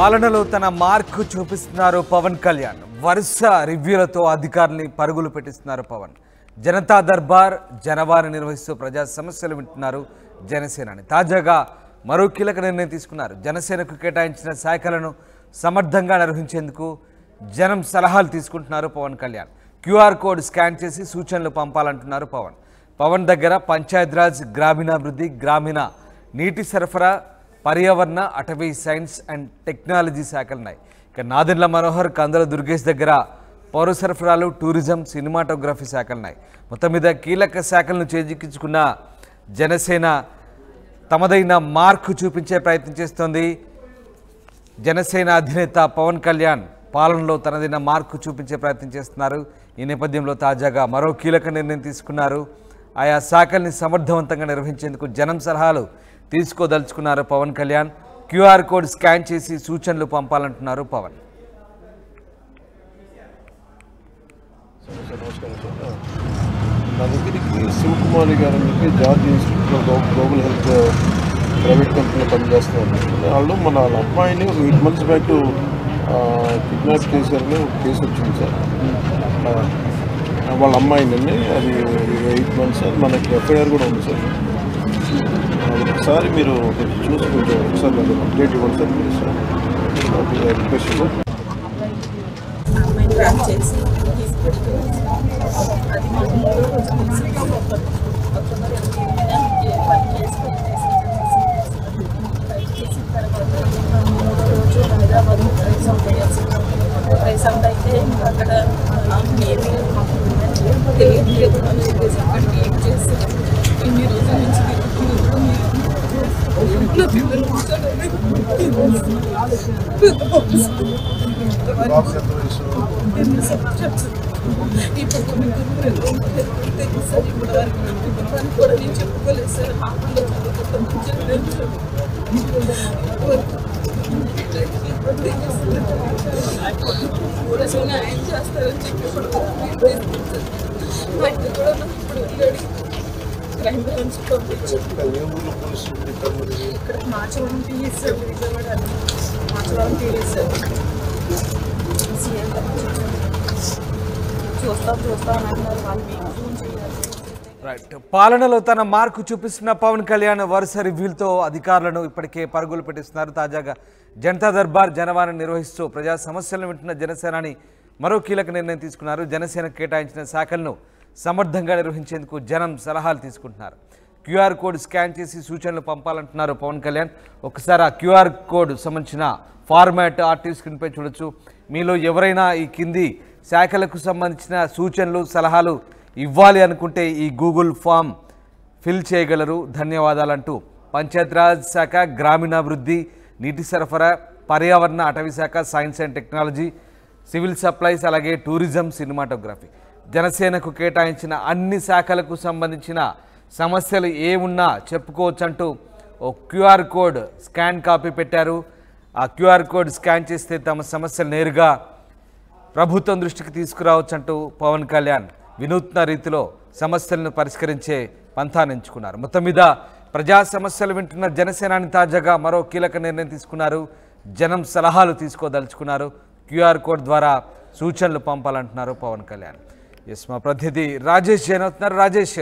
పాలనలో తన మార్కు చూపిస్తున్నారు పవన్ కళ్యాణ్. వరుస రివ్యూలతో అధికారుల్ని పరుగులు పెట్టిస్తున్నారు పవన్. జనతా దర్బార్ జనవారి నిర్వహిస్తూ ప్రజా సమస్యలు వింటున్నారు జనసేనాని. తాజాగా మరో కీలక నిర్ణయం తీసుకున్నారు. జనసేనకు కేటాయించిన శాఖలను సమర్థంగా నిర్వహించేందుకు జనం సలహాలు తీసుకుంటున్నారు Pawan Kalyan. QR code scan చేసి సూచనలు పంపాలంటున్నారు పవన్. పవన్ దగ్గర పంచాయతీరాజ్, గ్రామీణాభివృద్ధి, గ్రామీణ నీటి సరఫరా, పర్యావరణ, అటవీ, సైన్స్ అండ్ టెక్నాలజీ శాఖలున్నాయి. ఇక నాదెండ్ల మనోహర్, కందుల దుర్గేష్ దగ్గర పౌర సరఫరాలు, టూరిజం, సినిమాటోగ్రఫీ శాఖలున్నాయి. మొత్తం మీద కీలక శాఖలను చేజిక్కించుకున్న జనసేన తమదైన మార్కు చూపించే ప్రయత్నం చేస్తోంది. జనసేన అధినేత పవన్ కళ్యాణ్ పాలనలో తనదైన మార్కు చూపించే ప్రయత్నం చేస్తున్నారు. ఈ నేపథ్యంలో తాజాగా మరో కీలక నిర్ణయం తీసుకున్నారు. ఆయా శాఖల్ని సమర్థవంతంగా నిర్వహించేందుకు జనం సలహాలు తీసుకోదలుచుకున్నారు Pawan Kalyan. QR code scan చేసి సూచనలు పంపాలంటున్నారు పవన్. నా దగ్గరికి శివకుమారి గారు అని చెప్పి George institute of global health private కంపెనీలో పనిచేస్తున్నారు. వాళ్ళు వాళ్ళ అమ్మాయిని ఒక 8 months బ్యాక్ కిడ్నాప్ చేశారని ఒక కేసు వచ్చింది సార్. వాళ్ళ అమ్మాయిని అది 8 months సార్. మనకి ఎఫ్ఐఆర్ కూడా ఉంది సార్. ఒకసారి మీరు చూసి కొంచెం ఒకసారి నాకు అప్డేట్ ఇవ్వండి సార్. మీరు సార్ రిక్వెస్ట్ రీసెంట్ అయితే అక్కడ తెలియదు అని చెప్పేసి అక్కడ ఏం చేసి ఇన్ని రోజుల నుంచి ఇప్పుడు కూడా నేను చెప్పుకోలేదు సార్. హాస్పిటల్లో ఆయన చేస్తారని చెప్పి బయట కూడా ఇప్పుడు క్రైమ్ బ్రాంచ్ పంపించి ఇక్కడ మార్చవరం తీసారు. విజయవాడ మార్చవరం తీసారు. చూస్తాం అంటున్నారు. వాళ్ళు ఫోన్ చేయాలి. రైట్. పాలనలో తన మార్కు చూపిస్తున్న పవన్ కళ్యాణ్ వరుస రివ్యూలతో అధికారులను ఇప్పటికే పరుగులు పెట్టిస్తున్నారు. తాజాగా జనతా దర్బార్ జనవారిని నిర్వహిస్తూ ప్రజా సమస్యలను వింటున్న జనసేనాని మరో కీలక నిర్ణయం తీసుకున్నారు. జనసేనకు కేటాయించిన శాఖలను సమర్థంగా నిర్వహించేందుకు జనం సలహాలు తీసుకుంటున్నారు. క్యూఆర్ కోడ్ స్కాన్ చేసి సూచనలు పంపాలంటున్నారు పవన్ కళ్యాణ్. ఒకసారి ఆ క్యూఆర్ కోడ్ సంబంధించిన ఫార్మాట్ ఆర్టీవీ స్క్రీన్పై చూడొచ్చు. మీలో ఎవరైనా ఈ కింది శాఖలకు సంబంధించిన సూచనలు, సలహాలు ఇవ్వాలి అనుకుంటే ఈ గూగుల్ ఫామ్ ఫిల్ చేయగలరు. ధన్యవాదాలంటూ పంచాయతీరాజ్ శాఖ, గ్రామీణాభివృద్ధి, నీటి సరఫరా, పర్యావరణ, అటవీ శాఖ, science and technology, civil supplies, అలాగే టూరిజం, సినిమాటోగ్రఫీ. జనసేనకు కేటాయించిన అన్ని శాఖలకు సంబంధించిన సమస్యలు ఏమున్నా చెప్పుకోవచ్చంటూ ఓ క్యూఆర్ కోడ్ స్కాన్ కాపీ పెట్టారు. ఆ క్యూఆర్ కోడ్ స్కాన్ చేస్తే తమ సమస్యలు నేరుగా ప్రభుత్వం దృష్టికి తీసుకురావచ్చంటూ పవన్ కళ్యాణ్ వినూత్న రీతిలో సమస్యలను పరిష్కరించే పంథాను ఎంచుకున్నారు. మొత్తం మీద ప్రజా సమస్యలు వింటున్న జనసేనాని తాజాగా మరో కీలక నిర్ణయం తీసుకున్నారు. జనం సలహాలు తీసుకోదలుచుకున్నారు. క్యూఆర్ కోడ్ ద్వారా సూచనలు పంపాలంటున్నారు పవన్ కళ్యాణ్. ఎస్, మా ప్రతినిధి రాజేష్ జైన్ అవుతున్నారు. రాజేష్,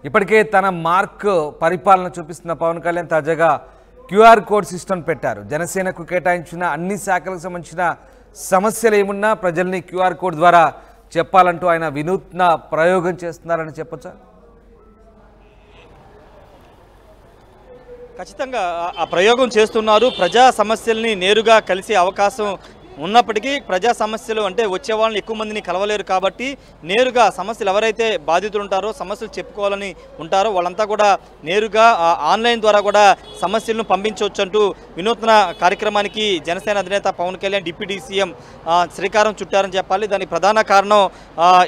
ఇప్పటికే తన మార్క్ పరిపాలన చూపిస్తున్న పవన్ కళ్యాణ్ తాజాగా క్యూఆర్ కోడ్ సిస్టమ్ పెట్టారు. జనసేనకు కేటాయించిన అన్ని శాఖలకు సంబంధించిన సమస్యలు ఏమున్నా ప్రజల్ని క్యూఆర్ కోడ్ ద్వారా చెప్పాలంటూ ఆయన వినూత్న ప్రయోగం చేస్తున్నారని చెప్పొచ్చా? ఖచ్చితంగా ఆ ప్రయోగం చేస్తున్నారు. ప్రజా సమస్యల్ని నేరుగా కలిసే అవకాశం ఉన్నప్పటికీ ప్రజా సమస్యలు అంటే వచ్చే వాళ్ళని ఎక్కువ మందిని కలవలేరు కాబట్టి నేరుగా సమస్యలు ఎవరైతే బాధితులు ఉంటారో, సమస్యలు చెప్పుకోవాలని ఉంటారో వాళ్ళంతా కూడా నేరుగా ఆన్లైన్ ద్వారా కూడా సమస్యలను పంపించవచ్చు అంటూ వినూత్న కార్యక్రమానికి జనసేన అధినేత పవన్ కళ్యాణ్ డిప్యూటీ సీఎం శ్రీకారం చుట్టారని చెప్పాలి. దానికి ప్రధాన కారణం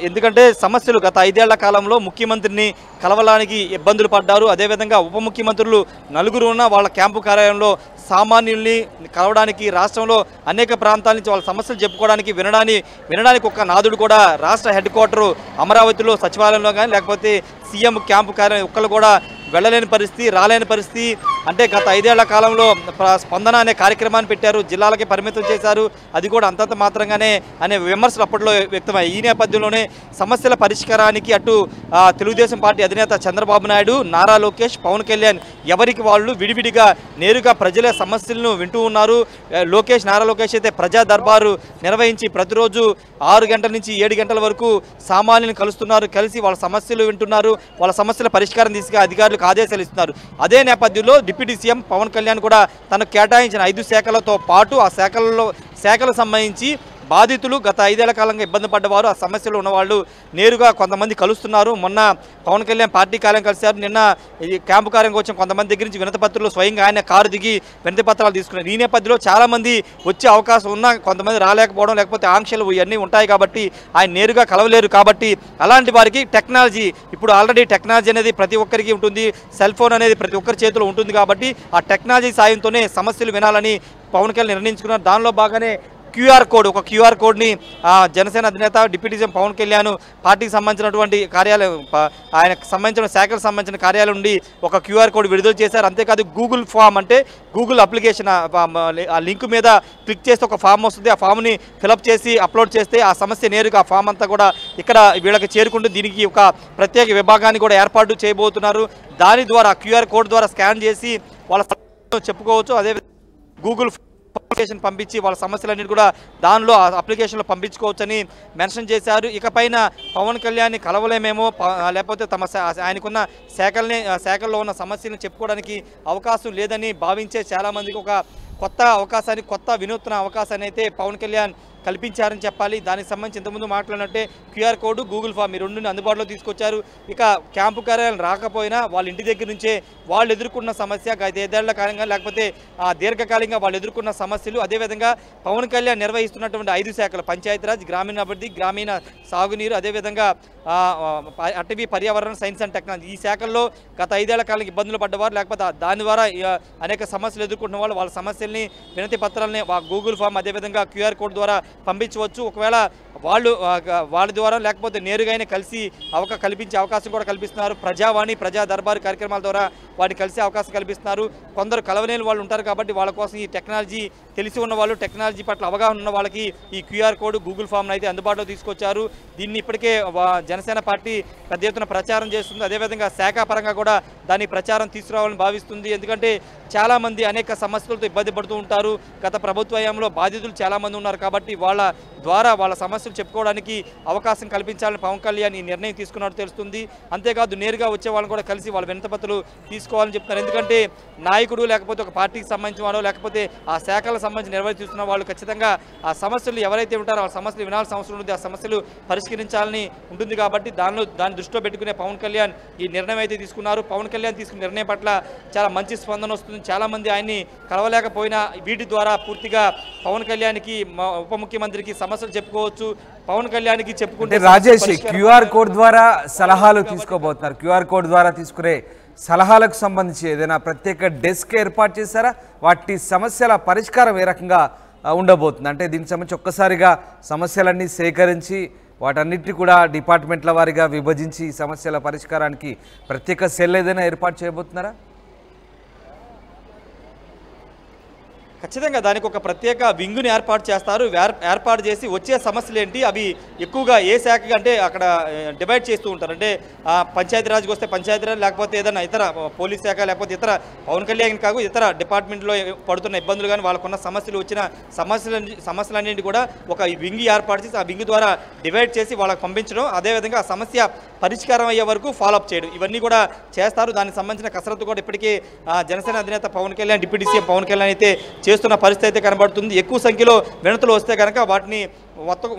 ఎందుకంటే సమస్యలు గత 5 ఏళ్ల కాలంలో ముఖ్యమంత్రిని కలవడానికి ఇబ్బందులు పడ్డారు. అదేవిధంగా ఉప ముఖ్యమంత్రులు 4 ఉన్న వాళ్ళ క్యాంపు కార్యాలయంలో సామాన్యుల్ని కలవడానికి రాష్ట్రంలో అనేక ప్రాంతాల నుంచి వాళ్ళ సమస్యలు చెప్పుకోవడానికి వినడానికి ఒక నాదుడు కూడా రాష్ట్ర హెడ్ క్వార్టర్ అమరావతిలో సచివాలయంలో కానీ లేకపోతే సీఎం క్యాంపు కార్యాలయం ఒక్కళ్ళు కూడా వెళ్ళలేని పరిస్థితి, రాలేని పరిస్థితి. అంటే గత 5 ఏళ్ల కాలంలో స్పందన అనే కార్యక్రమాన్ని పెట్టారు, జిల్లాలకి పరిమితం చేశారు, అది కూడా అంతంత మాత్రంగానే అనే విమర్శలు అప్పట్లో వ్యక్తమయ్యాయి. ఈ నేపథ్యంలోనే సమస్యల పరిష్కారానికి అటు తెలుగుదేశం పార్టీ అధినేత చంద్రబాబు నాయుడు, నారా లోకేష్, పవన్ కళ్యాణ్ ఎవరికి వాళ్ళు విడివిడిగా నేరుగా ప్రజల సమస్యలను వింటూ ఉన్నారు. నారా లోకేష్ అయితే ప్రజా దర్బారు నిర్వహించి ప్రతిరోజు 6 గంటల నుంచి 7 గంటల వరకు సామాన్యులను కలుస్తున్నారు, కలిసి వాళ్ళ సమస్యలు వింటున్నారు, వాళ్ళ సమస్యల పరిష్కారం తీసుకుని అధికారులకు ఆదేశాలు ఇస్తున్నారు. అదే నేపథ్యంలో డిప్యూటీ సీఎం పవన్ కళ్యాణ్ కూడా తనకు కేటాయించిన 5 శాఖలతో పాటు ఆ శాఖలకు సంబంధించి బాధితులు గత 5 ఏళ్ల కాలంగా ఇబ్బంది పడ్డవారు, ఆ సమస్యలు ఉన్నవాళ్ళు నేరుగా కొంతమంది కలుస్తున్నారు. మొన్న పవన్ కళ్యాణ్ పార్టీ కార్యాలయం కలిశారు. నిన్న ఈ క్యాంపు కార్యం వచ్చిన కొంతమంది దగ్గర నుంచి వినతిపత్రాలు స్వయంగా ఆయన కారు దిగి వినతి పత్రాలు తీసుకున్నారు. ఈ నేపథ్యంలో చాలామంది వచ్చే అవకాశం ఉన్నా కొంతమంది రాలేకపోవడం, లేకపోతే ఆంక్షలు ఇవన్నీ ఉంటాయి కాబట్టి ఆయన నేరుగా కలవలేరు. కాబట్టి అలాంటి వారికి టెక్నాలజీ, ఇప్పుడు ఆల్రెడీ టెక్నాలజీ అనేది ప్రతి ఒక్కరికి ఉంటుంది, సెల్ ఫోన్ అనేది ప్రతి ఒక్కరి చేతిలో ఉంటుంది. కాబట్టి ఆ టెక్నాలజీ సాయంతోనే సమస్యలు వినాలని పవన్ కళ్యాణ్ నిర్ణయించుకున్నారు. దానిలో బాగానే ఒక క్యూఆర్ కోడ్ని జనసేన అధినేత డిప్యూటీ సీఎం పవన్ కళ్యాణ్ పార్టీకి సంబంధించినటువంటి కార్యాలయం, ఆయనకు సంబంధించిన శాఖలకు సంబంధించిన కార్యాలయం నుండి ఒక క్యూఆర్ కోడ్ విడుదల చేశారు. అంతేకాదు గూగుల్ ఫామ్, అంటే గూగుల్ అప్లికేషన్ ఆ లింక్ మీద క్లిక్ చేస్తే ఒక ఫామ్ వస్తుంది. ఆ ఫామ్ని ఫిలప్ చేసి అప్లోడ్ చేస్తే ఆ సమస్య నేరుగా ఆ ఫామ్ అంతా కూడా ఇక్కడ వీళ్ళకి చేరుకుంటూ దీనికి ఒక ప్రత్యేక విభాగాన్ని కూడా ఏర్పాటు చేయబోతున్నారు. దాని ద్వారా క్యూఆర్ కోడ్ ద్వారా స్కాన్ చేసి వాళ్ళ చెప్పుకోవచ్చు. అదే గూగుల్ అప్లికేషన్ పంపించి వాళ్ళ సమస్యలన్నిటి కూడా దానిలో అప్లికేషన్లో పంపించుకోవచ్చని మెన్షన్ చేశారు. ఇకపైన పవన్ కళ్యాణ్ని కలవలేమేమో, లేకపోతే ఆయనకున్న శాఖల్లో ఉన్న సమస్యలను చెప్పుకోవడానికి అవకాశం లేదని భావించే చాలామందికి ఒక కొత్త వినూత్న అవకాశాన్ని అయితే పవన్ కళ్యాణ్ కల్పించారని చెప్పాలి. దానికి సంబంధించి ఇంతకుముందు మాట్లాడినట్టే క్యూఆర్ కోడ్, గూగుల్ ఫామ్ ఈ రెండుని అందుబాటులో తీసుకొచ్చారు. ఇక క్యాంపు కార్యాలయం రాకపోయినా వాళ్ళ ఇంటి దగ్గర నుంచే వాళ్ళు ఎదుర్కొన్న సమస్య, గత 5 ఏళ్ల కాలంగా లేకపోతే దీర్ఘకాలికంగా వాళ్ళు ఎదుర్కొన్న సమస్యలు, అదేవిధంగా పవన్ కళ్యాణ్ నిర్వహిస్తున్నటువంటి 5 శాఖలు, పంచాయతీరాజ్, గ్రామీణాభివృద్ధి, గ్రామీణ సాగునీరు, అదేవిధంగా అటవీ, పర్యావరణ, సైన్స్ అండ్ టెక్నాలజీ, ఈ శాఖల్లో గత 5 ఏళ్ల కాలంగా ఇబ్బందులు పడ్డవారు, లేకపోతే దాని ద్వారా అనేక సమస్యలు ఎదుర్కొంటున్న వాళ్ళు వాళ్ళ సమస్యల్ని వినతి పత్రాలని గూగుల్ ఫామ్ అదేవిధంగా క్యూఆర్ కోడ్ ద్వారా పంపించవచ్చు. ఒకవేళ వాళ్ళ ద్వారా లేకపోతే నేరుగానే కలిసి కల్పించే అవకాశం కూడా కల్పిస్తున్నారు. ప్రజావాణి, ప్రజా దర్బారు కార్యక్రమాల ద్వారా వాటిని కలిసే అవకాశం కల్పిస్తున్నారు. కొందరు కలవలేని వాళ్ళు ఉంటారు కాబట్టి వాళ్ళ కోసం ఈ టెక్నాలజీ తెలిసి ఉన్న వాళ్ళు, టెక్నాలజీ పట్ల అవగాహన ఉన్న వాళ్ళకి ఈ క్యూఆర్ కోడ్, గూగుల్ ఫామ్ను అయితే అందుబాటులో తీసుకొచ్చారు. దీన్ని ఇప్పటికే జనసేన పార్టీ పెద్ద ఎత్తున ప్రచారం చేస్తుంది. అదేవిధంగా శాఖాపరంగా కూడా దాని ప్రచారం తీసుకురావాలని భావిస్తుంది. ఎందుకంటే చాలామంది అనేక సమస్యలతో ఇబ్బంది పడుతూ ఉంటారు. గత ప్రభుత్వ హయాంలో బాధితులు చాలామంది ఉన్నారు కాబట్టి వాళ్ళ ద్వారా వాళ్ళ సమస్యలు చెప్పుకోవడానికి అవకాశం కల్పించాలని పవన్ కళ్యాణ్ ఈ నిర్ణయం తీసుకున్నట్టు తెలుస్తుంది. అంతేకాదు నేరుగా వచ్చే వాళ్ళని కూడా కలిసి వాళ్ళ వినతిపత్రాలు తీసుకోవాలని చెప్తున్నారు. ఎందుకంటే నాయకుడు లేకపోతే ఒక పార్టీకి సంబంధించిన వాడు లేకపోతే ఆ శాఖలకు సంబంధించి నిర్వహిస్తున్న వాళ్ళు ఖచ్చితంగా ఆ సమస్యలు ఎవరైతే ఉంటారో ఆ సమస్యలు వినాల్సిన అవసరం ఉంది, ఆ సమస్యలు పరిష్కరించాలని ఉంటుంది. కాబట్టి దాన్ని దృష్టిలో పెట్టుకునే పవన్ కళ్యాణ్ ఈ నిర్ణయం అయితే తీసుకున్నారు. పవన్ కళ్యాణ్ తీసుకున్న నిర్ణయం పట్ల చాలా మంచి స్పందన వస్తుంది. చాలామంది ఆయన్ని కలవలేకపోయినా వీటి ద్వారా పూర్తిగా పవన్ కళ్యాణ్కి, ఉప ముఖ్యమంత్రికి సమస్యలు చెప్పుకోవచ్చు. పవన్ కళ్యాణ్కి చెప్పుకుంటే రాజేష్ క్యూఆర్ కోడ్ ద్వారా సలహాలు తీసుకోబోతున్నారు. క్యూఆర్ కోడ్ ద్వారా తీసుకునే సలహాలకు సంబంధించి ఏదైనా ప్రత్యేక డెస్క్ ఏర్పాటు చేశారా? వాటి సమస్యల పరిష్కారం ఏ రకంగా ఉండబోతుంది? అంటే దీనికి సంబంధించి ఒక్కసారిగా సమస్యలన్నీ సేకరించి వాటన్నిటిని కూడా డిపార్ట్మెంట్ల వారీగా విభజించి సమస్యల పరిష్కారానికి ప్రత్యేక సెల్ ఏదైనా ఏర్పాటు చేయబోతున్నారా? ఖచ్చితంగా దానికి ఒక ప్రత్యేక వింగుని ఏర్పాటు చేస్తారు. ఏర్పాటు చేసి వచ్చే సమస్యలు ఏంటి, అవి ఎక్కువగా ఏ శాఖగా అంటే అక్కడ డివైడ్ చేస్తూ ఉంటారు. అంటే పంచాయతీరాజ్కి వస్తే పంచాయతీరాజ్, లేకపోతే ఏదైనా ఇతర పోలీస్ శాఖ, లేకపోతే ఇతర పవన్ కళ్యాణ్ కాదు ఇతర డిపార్ట్మెంట్లో పడుతున్న ఇబ్బందులు కానీ వాళ్ళకున్న సమస్యలు వచ్చిన సమస్యలన్నింటి కూడా ఒక వింగి ఏర్పాటు చేసి ఆ వింగి ద్వారా డివైడ్ చేసి వాళ్ళకి పంపించడం, అదేవిధంగా ఆ సమస్య పరిష్కారం అయ్యే వరకు ఫాలోఅప్ చేయడం, ఇవన్నీ కూడా చేస్తారు. దానికి సంబంధించిన కసరత్తు కూడా ఇప్పటికే జనసేన అధినేత పవన్ కళ్యాణ్, డిప్యూటీ సీఎం పవన్ కళ్యాణ్ అయితే చేస్తున్న పరిస్థితి అయితే కనబడుతుంది. ఎక్కువ సంఖ్యలో వినతులు వస్తే కనుక వాటిని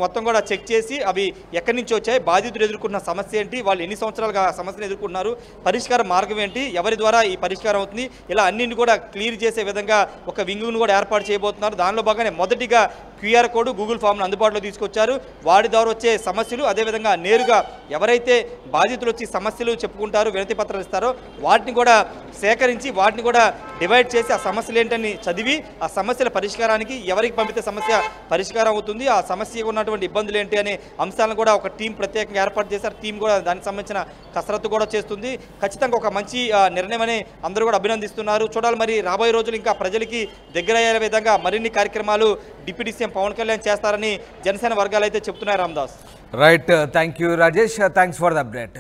మొత్తం కూడా చెక్ చేసి అవి ఎక్కడి నుంచి వచ్చాయి, బాధితులు ఎదుర్కొన్న సమస్య ఏంటి, వాళ్ళు ఎన్ని సంవత్సరాలుగా సమస్యను ఎదుర్కొంటున్నారు, పరిష్కార మార్గం ఏంటి, ఎవరి ద్వారా ఈ పరిష్కారం అవుతుంది, ఇలా అన్నింటిని కూడా క్లియర్ చేసే విధంగా ఒక వింగును కూడా ఏర్పాటు చేయబోతున్నారు. దానిలో భాగంగానే మొదటిగా క్యూఆర్ కోడ్, గూగుల్ ఫామ్ను అందుబాటులో తీసుకొచ్చారు. వాటి ద్వారా వచ్చే సమస్యలు, అదేవిధంగా నేరుగా ఎవరైతే బాధితులు వచ్చి సమస్యలు చెప్పుకుంటారో, వినతి పత్రాలు ఇస్తారో వాటిని కూడా సేకరించి వాటిని కూడా డివైడ్ చేసి ఆ సమస్యలు ఏంటని చదివి ఆ సమస్యల పరిష్కారానికి ఎవరికి పంపితే సమస్య పరిష్కారం అవుతుంది, ఆ సమస్య సమస్య ఉన్నటువంటి ఇబ్బందులు ఏంటి అనే అంశాలను కూడా ఒక టీం ప్రత్యేకంగా ఏర్పాటు చేశారు. టీం కూడా దానికి సంబంధించిన కసరత్తు కూడా చేస్తుంది. ఖచ్చితంగా ఒక మంచి నిర్ణయం అని అందరూ కూడా అభినందిస్తున్నారు. చూడాలి మరి రాబోయే రోజులు ఇంకా ప్రజలకి దగ్గర అయ్యే విధంగా మరిన్ని కార్యక్రమాలు డిప్యూటీ సీఎం పవన్ కళ్యాణ్ చేస్తారని జనసేన వర్గాలు అయితే చెప్తున్నాయి. Ramadas. Right, thank you Rajesh, thanks for the update.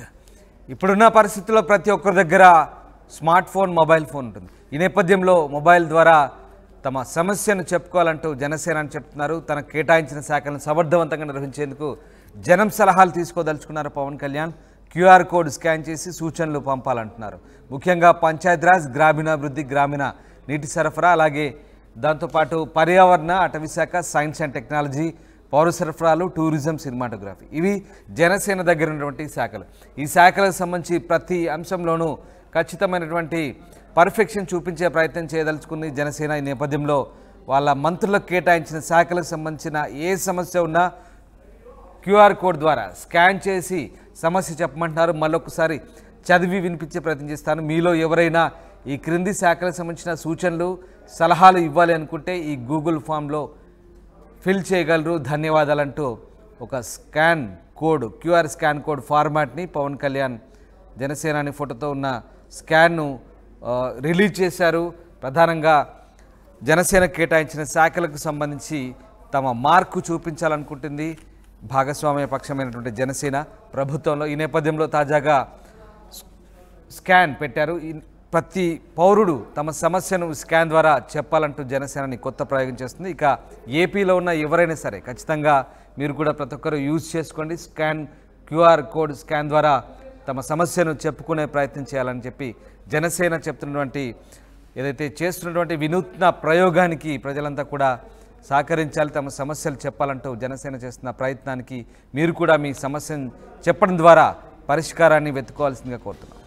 ఇప్పుడున్న పరిస్థితుల్లో ప్రతి ఒక్కరి దగ్గర స్మార్ట్ ఫోన్, మొబైల్ ఫోన్ ఉంటుంది. ఈ నేపథ్యంలో మొబైల్ ద్వారా తమ సమస్యను చెప్పుకోవాలంటూ జనసేన అని చెప్తున్నారు. తనకు కేటాయించిన శాఖలను సమర్థవంతంగా నిర్వహించేందుకు జనం సలహాలు తీసుకోదలుచుకున్నారు Pawan Kalyan. QR code scan చేసి సూచనలు పంపాలంటున్నారు. ముఖ్యంగా పంచాయతీరాజ్, గ్రామీణాభివృద్ధి, గ్రామీణ నీటి సరఫరా, అలాగే దాంతోపాటు పర్యావరణ, అటవీ శాఖ, సైన్స్ అండ్ టెక్నాలజీ, పౌర సరఫరాలు, టూరిజం, సినిమాటోగ్రఫీ, ఇవి జనసేన దగ్గర ఉన్నటువంటి శాఖలు. ఈ శాఖలకు సంబంధించి ప్రతి అంశంలోనూ ఖచ్చితమైనటువంటి పర్ఫెక్షన్ చూపించే ప్రయత్నం చేయదలుచుకుంది జనసేన. ఈ నేపథ్యంలో వాళ్ళ మంత్రులకు కేటాయించిన శాఖలకు సంబంధించిన ఏ సమస్య ఉన్నా క్యూఆర్ కోడ్ ద్వారా స్కాన్ చేసి సమస్య చెప్పమంటున్నారు. మళ్ళొకసారి చదివి వినిపించే ప్రయత్నం చేస్తాను. మీలో ఎవరైనా ఈ క్రింది శాఖలకు సంబంధించిన సూచనలు, సలహాలు ఇవ్వాలి అనుకుంటే ఈ గూగుల్ ఫామ్లో ఫిల్ చేయగలరు. ధన్యవాదాలంటూ ఒక scan code, QR scan code ఫార్మాట్ని పవన్ కళ్యాణ్ జనసేనాని ఫోటోతో ఉన్న స్కాన్ను రిలీజ్ చేశారు. ప్రధానంగా జనసేన కేటాయించిన శాఖలకు సంబంధించి తమ మార్కు చూపించాలనుకుంటుంది భాగస్వామ్య పక్షమైనటువంటి జనసేన ప్రభుత్వంలో. ఈ నేపథ్యంలో తాజాగా స్కాన్ పెట్టారు. ప్రతి పౌరుడు తమ సమస్యను స్కాన్ ద్వారా చెప్పాలంటూ జనసేనని కొత్త ప్రయోగం చేస్తుంది. ఇక ఏపీలో ఉన్న ఎవరైనా సరే ఖచ్చితంగా మీరు కూడా ప్రతి ఒక్కరు యూజ్ చేసుకోండి. క్యూఆర్ కోడ్ స్కాన్ ద్వారా తమ సమస్యను చెప్పుకునే ప్రయత్నం చేయాలని చెప్పి జనసేన చెప్తున్నటువంటి, ఏదైతే చేస్తున్నటువంటి వినూత్న ప్రయోగానికి ప్రజలంతా కూడా సహకరించాలి. తమ సమస్యలు చెప్పాలంటూ జనసేన చేస్తున్న ప్రయత్నానికి మీరు కూడా మీ సమస్యను చెప్పడం ద్వారా పరిష్కారాన్ని వెతుక్కోవాల్సిందిగా కోరుతున్నాం.